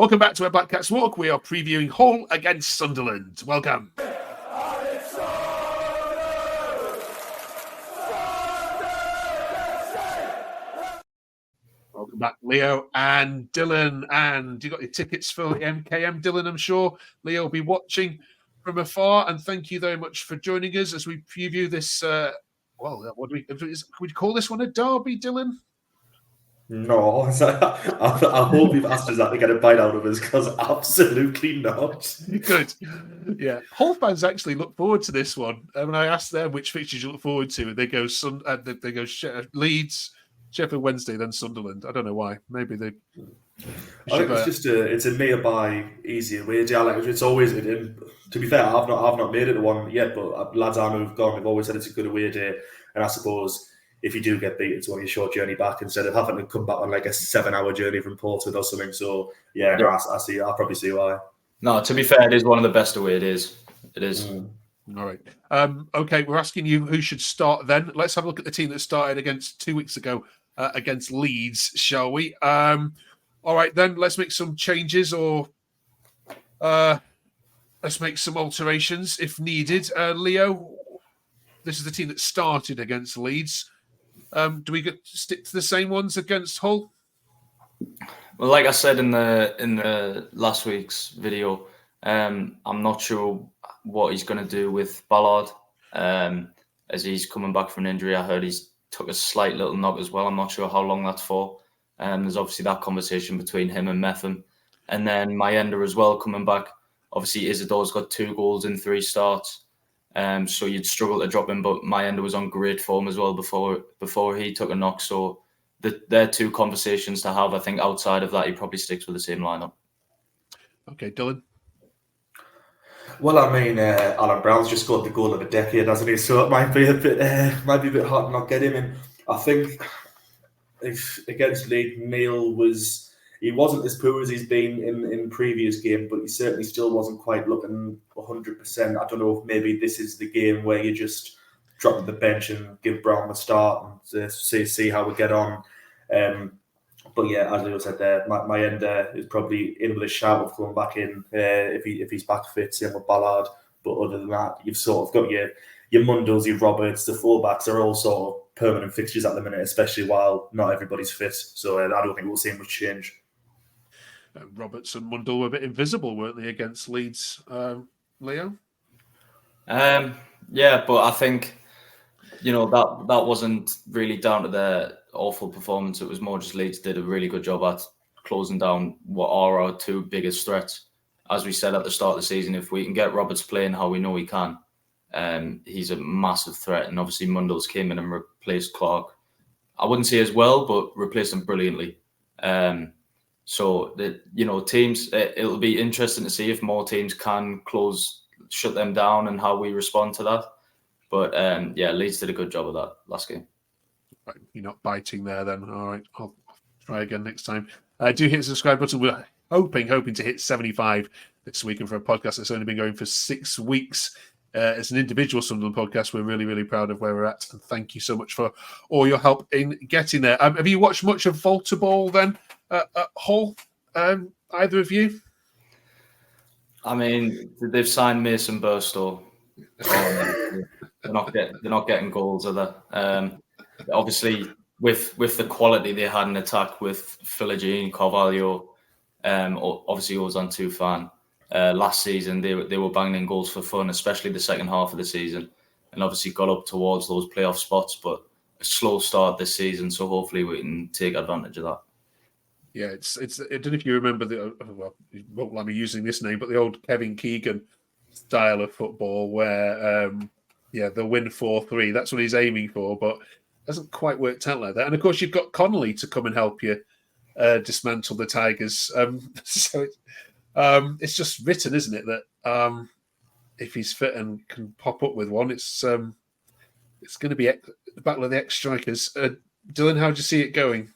Welcome back to our Black Cats Walk. We are previewing Hull against Sunderland. Welcome. Welcome back, Leo and Dylan. And you got your tickets for the MKM, Dylan, I'm sure. Leo will be watching from afar. And thank you very much for joining us as we preview this. What do we call this one a derby, Dylan? No, I hope you've asked us that to get a bite out of us, because absolutely not. Good. Yeah. Hull fans actually look forward to this one. When I asked them which fixtures you look forward to, they go Leeds, Sheffield Wednesday, then Sunderland. I don't know why. Maybe they. I think it's just it's a nearby, easier way. It's always. To be fair, I've not made it to one yet, but lads I know who've gone, they've always said it's a good away day, and I suppose if you do get beat, it's only a short journey back instead of having to come back on like a 7-hour journey from Portsmouth or something. So yeah, no, I see. I probably see why. No, to be fair, it is one of the best away days. It is. All right. Okay, we're asking you who should start then. Let's have a look at the team that started against 2 weeks ago against Leeds, shall we? All right, then let's make some changes or let's make some alterations if needed. Leo, this is the team that started against Leeds. Do we stick to the same ones against Hull? Well, like I said in the last week's video, I'm not sure what he's going to do with Ballard as he's coming back from an injury. I heard he's took a slight little knock as well. I'm not sure how long that's for. There's obviously that conversation between him and Metham. And then Mayenda as well coming back. Obviously, Isidore's got 2 goals in 3 starts. So you'd struggle to drop him, but Mayenda was on great form as well before he took a knock. So they're 2 conversations to have. I think outside of that, he probably sticks with the same lineup. Okay, Dylan. Well, I mean, Alan Brown's just scored the goal of the decade, hasn't he? So it might be a bit hard to not get him in. I think if against Leeds, Neil wasn't as poor as he's been in previous games, but he certainly still wasn't quite looking 100%. I don't know if maybe this is the game where you just drop the bench and give Brown a start and see how we get on. But yeah, as Leo said there, my end is probably in with a shout of coming back in if he's back fit, same with Ballard. But other than that, you've sort of got your Mundles, your Roberts, the fullbacks are all sort of permanent fixtures at the minute, especially while not everybody's fit. So I don't think we'll see much change. Roberts and Mundle were a bit invisible, weren't they, against Leeds, Leo? Yeah, but I think that wasn't really down to their awful performance. It was more just Leeds did a really good job at closing down what are our 2 biggest threats. As we said at the start of the season, if we can get Roberts playing how we know he can, he's a massive threat. And obviously Mundles came in and replaced Clarke. I wouldn't say as well, but replaced him brilliantly. So teams, it'll be interesting to see if more teams can shut them down and how we respond to that. But Leeds did a good job of that last game. Right, you're not biting there then. All right, I'll try again next time. Do hit the subscribe button. We're hoping to hit 75 this week. And for a podcast that's only been going for 6 weeks, it's an individual Sunderland podcast. We're really, really proud of where we're at. And thank you so much for all your help in getting there. Have you watched much of Volta Ball then at Hull? Either of you? I mean, they've signed Mason Burstow. They're not getting goals, are they? Obviously, with the quality they had in attack with Philogene, Carvalho, obviously Ozan Tufan. Last season, they were banging in goals for fun, especially the second half of the season, and obviously got up towards those playoff spots. But a slow start this season, so hopefully we can take advantage of that. Yeah, it's. I don't know if you remember you won't let me using this name, but the old Kevin Keegan style of football where they'll win 4-3. That's what he's aiming for, but it hasn't quite worked out like that. And of course, you've got Connolly to come and help you dismantle the Tigers. So it's just written, isn't it, that if he's fit and can pop up with one, it's going to be the battle of the ex-strikers. Dylan, how do you see it going?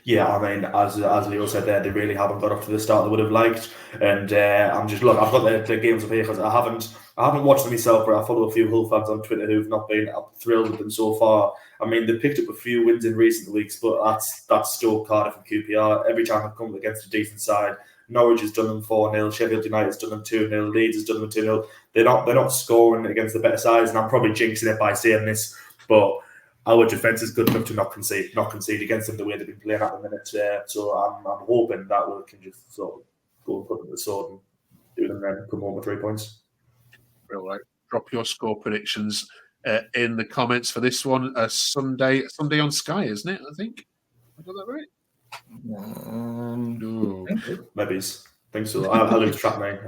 Yeah, I mean, as Leo said there, they really haven't got up to the start they would have liked. And I've got the games up here because I haven't watched them myself, but I follow a few Hull fans on Twitter who've not been thrilled with them so far. I mean, they've picked up a few wins in recent weeks, but that's Stoke, Cardiff and QPR. Every time I've come against a decent side, Norwich has done them 4-0, Sheffield United's done them 2-0, Leeds has done them 2-0. They're not scoring against the better sides, and I'm probably jinxing it by saying this, but our defence is good enough to not concede against them the way they've been playing at the minute. So I'm hoping that we can just sort of go and put them to the sword and do them, then come home with 3 points. All right. Drop your score predictions in the comments for this one. Sunday on Sky, isn't it? I think. I got that right? Maybe. I think so. I lose track, mate.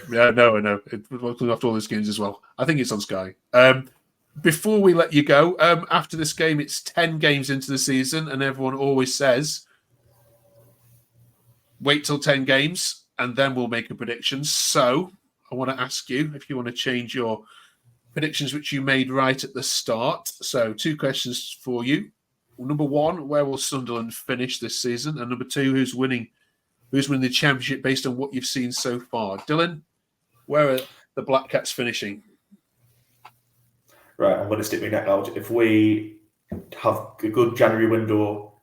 Yeah, no, I know. We're looking after all these games as well. I think it's on Sky. Before we let you go, after this game, it's 10 games into the season, and everyone always says, wait till 10 games, and then we'll make a prediction. So I want to ask you if you want to change your predictions, which you made right at the start. So 2 questions for you. Number 1, where will Sunderland finish this season? And number 2, who's winning the championship based on what you've seen so far? Dylan, where are the Black Cats finishing? Right, I'm going to stick my neck out. If we have a good January window,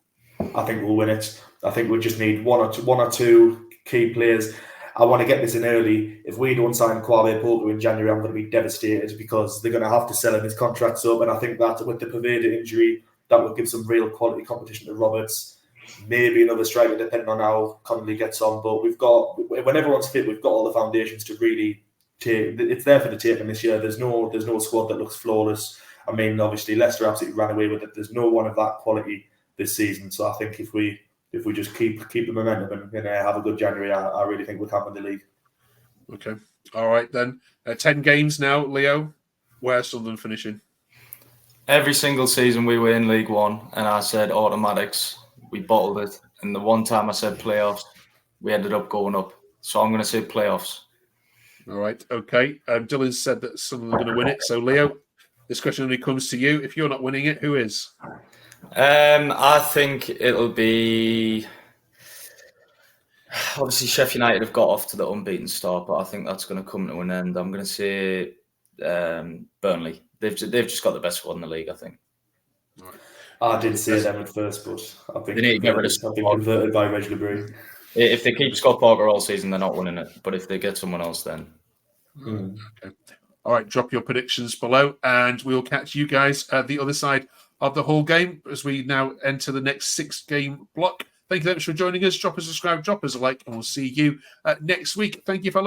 I think we'll win it. I think we just need one or two key players. I want to get this in early. If we don't sign Kwame Porter in January, I'm going to be devastated because they're going to have to sell him his contracts up. And I think that with the Pervada injury, that will give some real quality competition to Roberts. Maybe another striker, depending on how Connolly gets on. But when everyone's fit, we've got all the foundations to really take. It's there for the taking this year. There's no squad that looks flawless. I mean, obviously Leicester absolutely ran away with it. There's no one of that quality this season. So I think if we just keep the momentum and have a good January, I really think we can win the league. Okay, all right then. 10 games now, Leo. Where's Sunderland finishing? Every single season we were in League One, and I said automatics. We bottled it. And the one time I said playoffs, we ended up going up. So I'm going to say playoffs. All right, okay. Dylan said that Sunderland are going to win it. So, Leo, this question only comes to you. If you're not winning it, who is? I think it'll be... Obviously, Sheffield United have got off to the unbeaten start, but I think that's going to come to an end. I'm going to say Burnley. They've just got the best squad in the league, I think. Right. I did say them at first, but I've been converted by Reg LeBrun. If they keep Scott Parker all season, they're not winning it. But if they get someone else, then... Okay. All right, drop your predictions below, and we'll catch you guys at the other side of the whole game as we now enter the next 6-game block. Thank you very much for joining us. Drop us a subscribe, drop us a like, and we'll see you next week. Thank you, fellas.